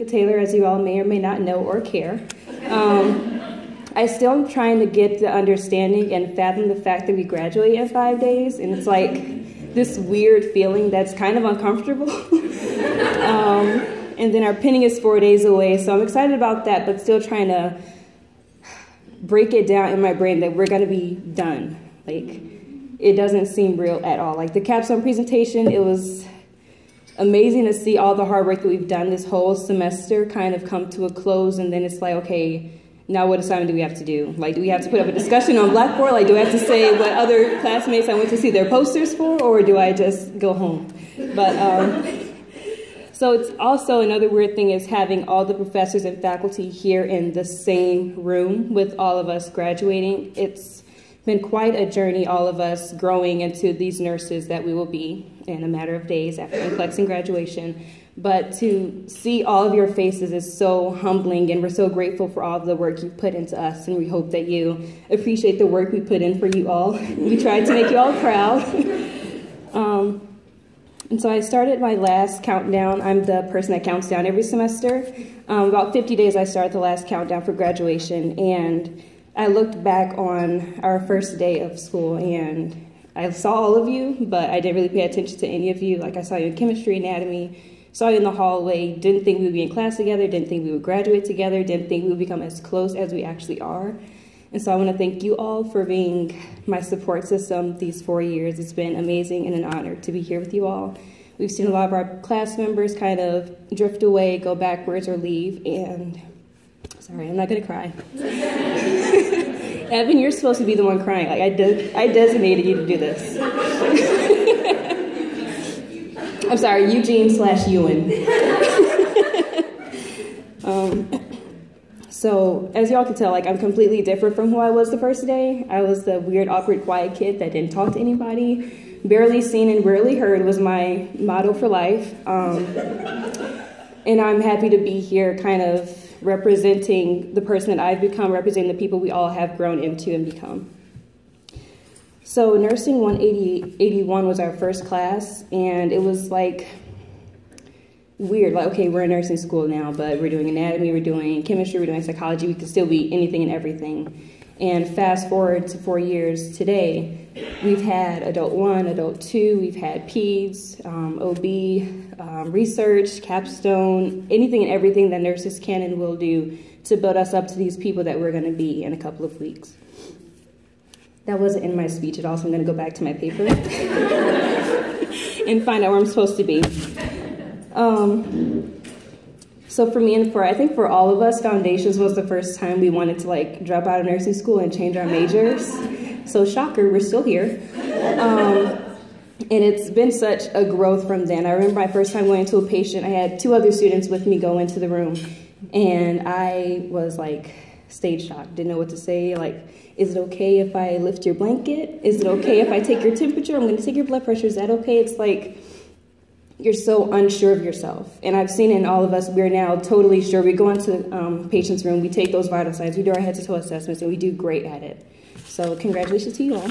Taylor, as you all may or may not know or care. I still am trying to get the understanding and fathom the fact that we graduate in 5 days, and it's like this weird feeling that's kind of uncomfortable. And then our pinning is 4 days away, so I'm excited about that, but still trying to break it down in my brain that we're gonna be done. Like, it doesn't seem real at all. Like the capstone presentation, it was amazing to see all the hard work that we've done this whole semester kind of come to a close, and then it's like, okay, now what assignment do we have to do? Like, do we have to put up a discussion on Blackboard? Like, do I have to say what other classmates I went to see their posters for, or do I just go home? But, so it's also another weird thing is having all the professors and faculty here in the same room with all of us graduating. It's been quite a journey, all of us growing into these nurses that we will be in a matter of days after NCLEX and graduation. But to see all of your faces is so humbling, and we're so grateful for all of the work you put into us, and we hope that you appreciate the work we put in for you all. We tried to make you all proud. And so I started my last countdown. I'm the person that counts down every semester. About 50 days I started the last countdown for graduation, and I looked back on our first day of school, and I saw all of you, but I didn't really pay attention to any of you. Like, I saw you in chemistry, anatomy, saw you in the hallway, didn't think we would be in class together, didn't think we would graduate together, didn't think we would become as close as we actually are. And so I want to thank you all for being my support system these 4 years. It's been amazing and an honor to be here with you all. We've seen a lot of our class members kind of drift away, go backwards, or leave, and sorry, I'm not going to cry. Evan, you're supposed to be the one crying. Like, I designated you to do this. I'm sorry, Eugene/Ewan. So, as y'all can tell, like, I'm completely different from who I was the first day. I was the weird, awkward, quiet kid that didn't talk to anybody. Barely seen and rarely heard was my motto for life. And I'm happy to be here kind of representing the person that I've become, representing the people we all have grown into and become. So Nursing 181 was our first class, and it was like weird. Like, okay, we're in nursing school now, but we're doing anatomy, we're doing chemistry, we're doing psychology. We could still be anything and everything. And fast forward to 4 years today, we've had Adult 1, Adult 2, we've had PEDS, OB, research, capstone, anything and everything that nurses can and will do to build us up to these people that we're going to be in a couple of weeks. That wasn't in my speech at all, so I'm going to go back to my paper and find out where I'm supposed to be. So for me and I think for all of us, Foundations was the first time we wanted to like drop out of nursing school and change our majors. So shocker, we're still here. And it's been such a growth from then. I remember my first time going into a patient, I had 2 other students with me go into the room, and I was like stage shocked, didn't know what to say. Like, is it okay if I lift your blanket? Is it okay if I take your temperature? I'm gonna take your blood pressure, is that okay? It's like, you're so unsure of yourself. And I've seen in all of us, we're now totally sure. We go into the patient's room, we take those vital signs, we do our head to toe assessments, and we do great at it. So congratulations to you all.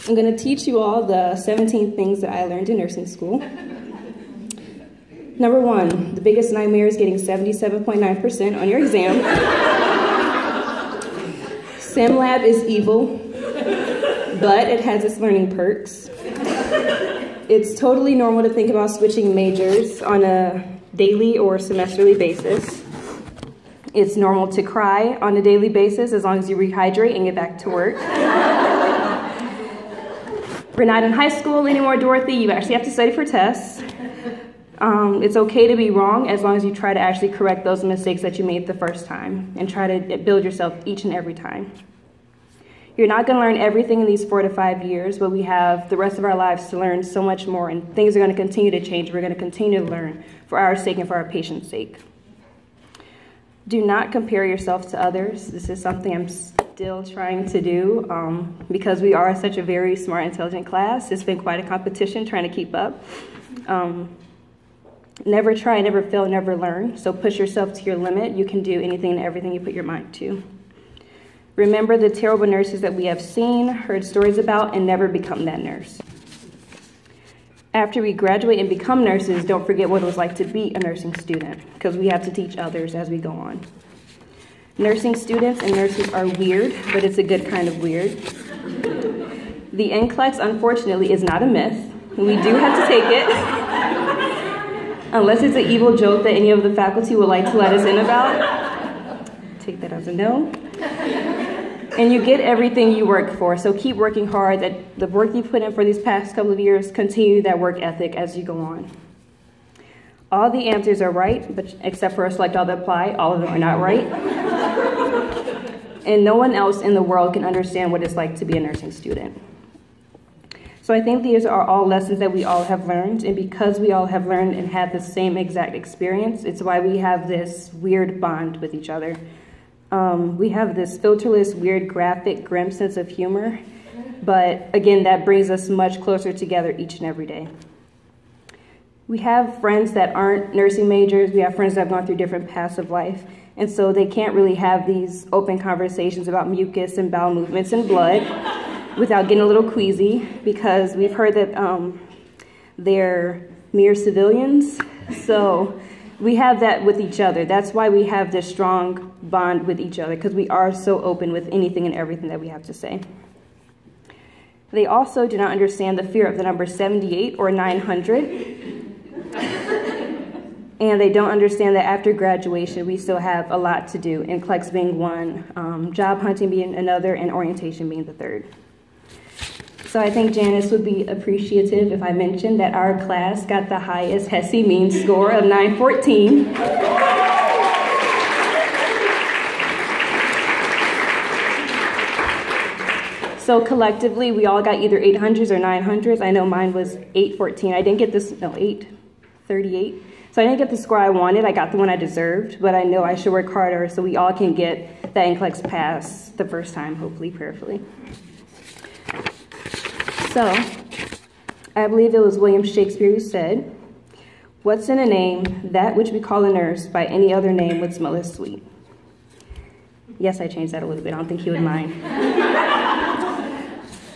I'm gonna teach you all the 17 things that I learned in nursing school. Number 1, the biggest nightmare is getting 77.9% on your exam. SimLab is evil, but it has its learning perks. It's totally normal to think about switching majors on a daily or semesterly basis. It's normal to cry on a daily basis as long as you rehydrate and get back to work. We're not in high school anymore, Dorothy. You actually have to study for tests. It's okay to be wrong as long as you try to actually correct those mistakes that you made the first time and try to build yourself each and every time. You're not going to learn everything in these 4 to 5 years, but we have the rest of our lives to learn so much more, and things are going to continue to change. We're going to continue to learn for our sake and for our patients' sake. Do not compare yourself to others. This is something I'm still trying to do because we are such a very smart, intelligent class. It's been quite a competition trying to keep up. Never try, never fail, never learn. So push yourself to your limit. You can do anything and everything you put your mind to. Remember the terrible nurses that we have seen, heard stories about, and never become that nurse. After we graduate and become nurses, don't forget what it was like to be a nursing student, because we have to teach others as we go on. Nursing students and nurses are weird, but it's a good kind of weird. The NCLEX, unfortunately, is not a myth. We do have to take it, unless it's an evil joke that any of the faculty would like to let us in about. Take that as a no. And you get everything you work for, so keep working hard. That the work you put in for these past couple of years, continue that work ethic as you go on. All the answers are right, but except for select all that apply, all of them are not right. And no one else in the world can understand what it's like to be a nursing student. So I think these are all lessons that we all have learned, and because we all have learned and had the same exact experience, it's why we have this weird bond with each other. We have this filterless, weird, graphic, grim sense of humor, but again, that brings us much closer together each and every day. We have friends that aren't nursing majors. We have friends that have gone through different paths of life, and so they can't really have these open conversations about mucus and bowel movements and blood without getting a little queasy, because we've heard that they're mere civilians. So we have that with each other. That's why we have this strong bond with each other, because we are so open with anything and everything that we have to say. They also do not understand the fear of the number 78 or 900. And they don't understand that after graduation, we still have a lot to do, NCLEX being one, job hunting being another, and orientation being the third. So I think Janice would be appreciative if I mentioned that our class got the highest HESI mean score of 914. So collectively, we all got either 800s or 900s. I know mine was 814. I didn't get this, no, 838. So I didn't get the score I wanted. I got the one I deserved, but I know I should work harder so we all can get that NCLEX pass the first time, hopefully, prayerfully. So, I believe it was William Shakespeare who said, "What's in a name? That which we call a nurse by any other name would smell as sweet." Yes, I changed that a little bit. I don't think he would mind.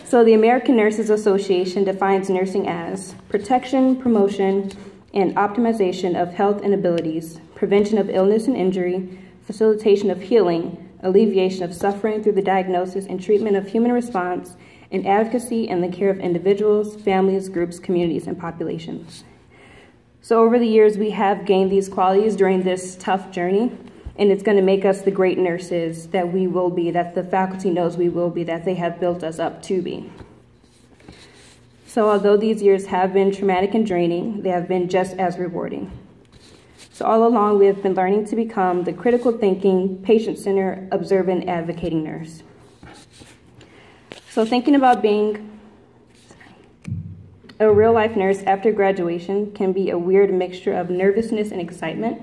So the American Nurses Association defines nursing as protection, promotion, and optimization of health and abilities, prevention of illness and injury, facilitation of healing, alleviation of suffering through the diagnosis and treatment of human response, and advocacy and the care of individuals, families, groups, communities, and populations. So over the years, we have gained these qualities during this tough journey, and it's going to make us the great nurses that we will be, that the faculty knows we will be, that they have built us up to be. So although these years have been traumatic and draining, they have been just as rewarding. So all along, we have been learning to become the critical thinking, patient-centered, observant, advocating nurse. So thinking about being a real-life nurse after graduation can be a weird mixture of nervousness and excitement.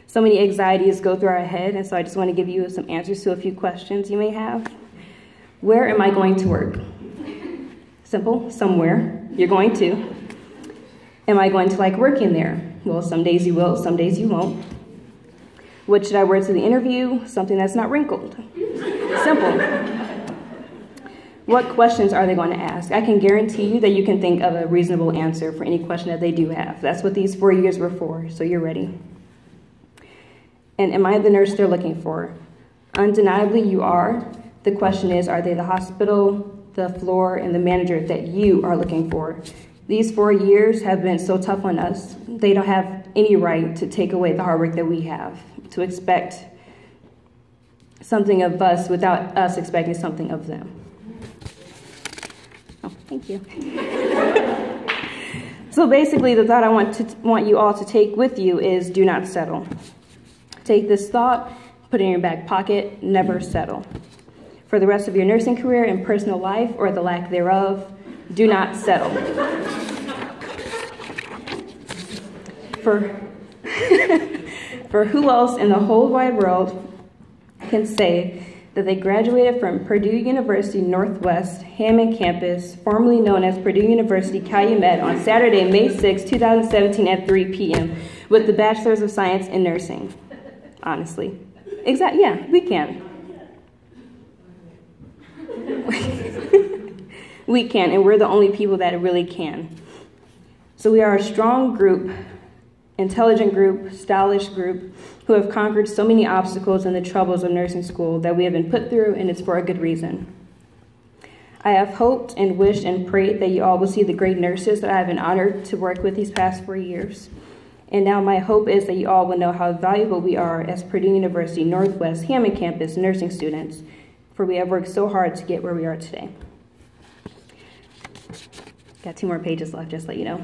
So many anxieties go through our head, and so I just want to give you some answers to a few questions you may have. Where am I going to work? Simple, somewhere. You're going to. Am I going to like working there? Well, some days you will, some days you won't. What should I wear to the interview? Something that's not wrinkled. Simple. What questions are they going to ask? I can guarantee you that you can think of a reasonable answer for any question that they do have. That's what these 4 years were for, so you're ready. And am I the nurse they're looking for? Undeniably, you are. The question is, are they the hospital, the floor, and the manager that you are looking for? These 4 years have been so tough on us. They don't have any right to take away the hard work that we have, to expect something of us without us expecting something of them. Oh, thank you. So basically, the thought I want you all to take with you is do not settle. Take this thought, put it in your back pocket, never settle. For the rest of your nursing career and personal life, or the lack thereof, do not settle. For who else in the whole wide world can say that they graduated from Purdue University Northwest Hammond campus, formerly known as Purdue University Calumet, on Saturday, May 6, 2017 at 3 p.m. with the Bachelor's of Science in Nursing? Honestly. Exactly, yeah, we can. We can, and we're the only people that really can. So we are a strong group, intelligent group, stylish group, who have conquered so many obstacles and the troubles of nursing school that we have been put through, and it's for a good reason. I have hoped and wished and prayed that you all will see the great nurses that I have been honored to work with these past 4 years. And now my hope is that you all will know how valuable we are as Purdue University Northwest Hammond Campus nursing students, for we have worked so hard to get where we are today. Got 2 more pages left, just to let you know.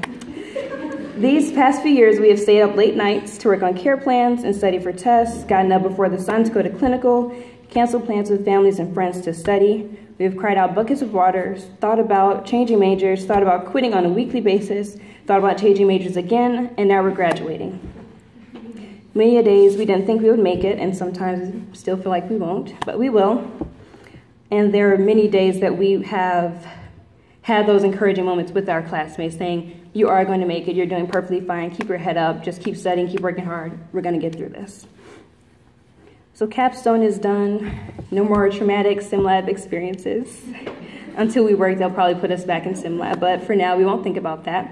These past few years, we have stayed up late nights to work on care plans and study for tests, gotten up before the sun to go to clinical, canceled plans with families and friends to study. We have cried out buckets of water, thought about changing majors, thought about quitting on a weekly basis, thought about changing majors again, and now we're graduating. Many a days we didn't think we would make it, and sometimes still feel like we won't, but we will. And there are many days that we have had those encouraging moments with our classmates saying, you are going to make it, you're doing perfectly fine, keep your head up, just keep studying, keep working hard, we're going to get through this. So capstone is done, no more traumatic sim lab experiences. Until we work, they'll probably put us back in sim lab, but for now we won't think about that.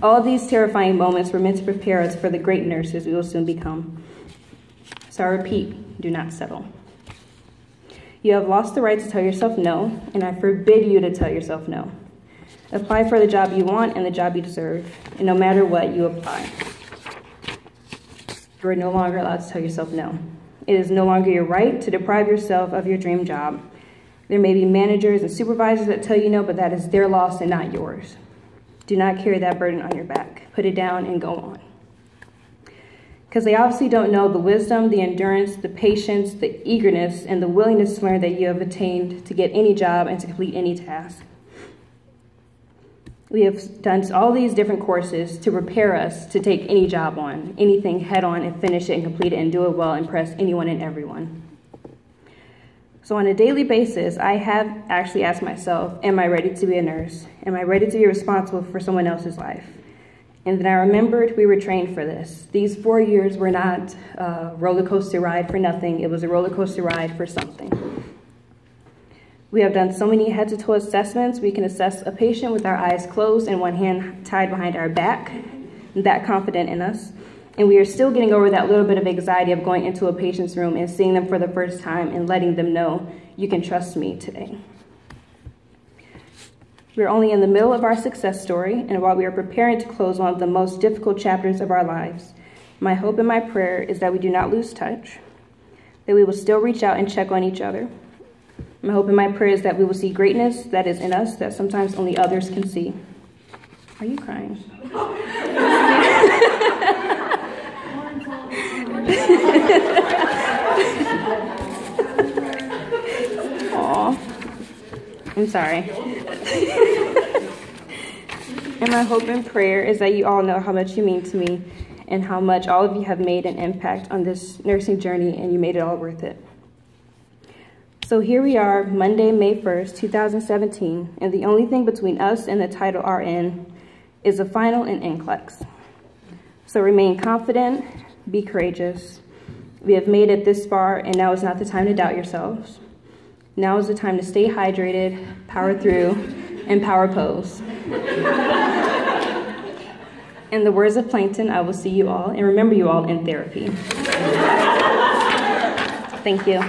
All of these terrifying moments were meant to prepare us for the great nurses we will soon become. So I repeat, do not settle. You have lost the right to tell yourself no, and I forbid you to tell yourself no. Apply for the job you want and the job you deserve, and no matter what, you apply. You are no longer allowed to tell yourself no. It is no longer your right to deprive yourself of your dream job. There may be managers and supervisors that tell you no, but that is their loss and not yours. Do not carry that burden on your back. Put it down and go on. Because they obviously don't know the wisdom, the endurance, the patience, the eagerness, and the willingness to learn that you have attained to get any job and to complete any task. We have done all these different courses to prepare us to take any job on, anything head on, and finish it and complete it and do it well, and impress anyone and everyone. So on a daily basis, I have actually asked myself, am I ready to be a nurse? Am I ready to be responsible for someone else's life? And then I remembered we were trained for this. These 4 years were not a roller coaster ride for nothing. It was a roller coaster ride for something. We have done so many head-to-toe assessments. We can assess a patient with our eyes closed and one hand tied behind our back, that confident in us. And we are still getting over that little bit of anxiety of going into a patient's room and seeing them for the first time and letting them know, you can trust me today. We're only in the middle of our success story, and while we are preparing to close one of the most difficult chapters of our lives, my hope and my prayer is that we do not lose touch, that we will still reach out and check on each other. My hope and my prayer is that we will see greatness that is in us that sometimes only others can see. Are you crying? Aw, I'm sorry. And my hope and prayer is that you all know how much you mean to me and how much all of you have made an impact on this nursing journey, and you made it all worth it. So here we are, Monday, May 1st, 2017, and the only thing between us and the title RN is a final and NCLEX. So remain confident, be courageous. We have made it this far, and now is not the time to doubt yourselves. Now is the time to stay hydrated, power through, and power pose. In the words of Plankton, I will see you all and remember you all in therapy. Thank you.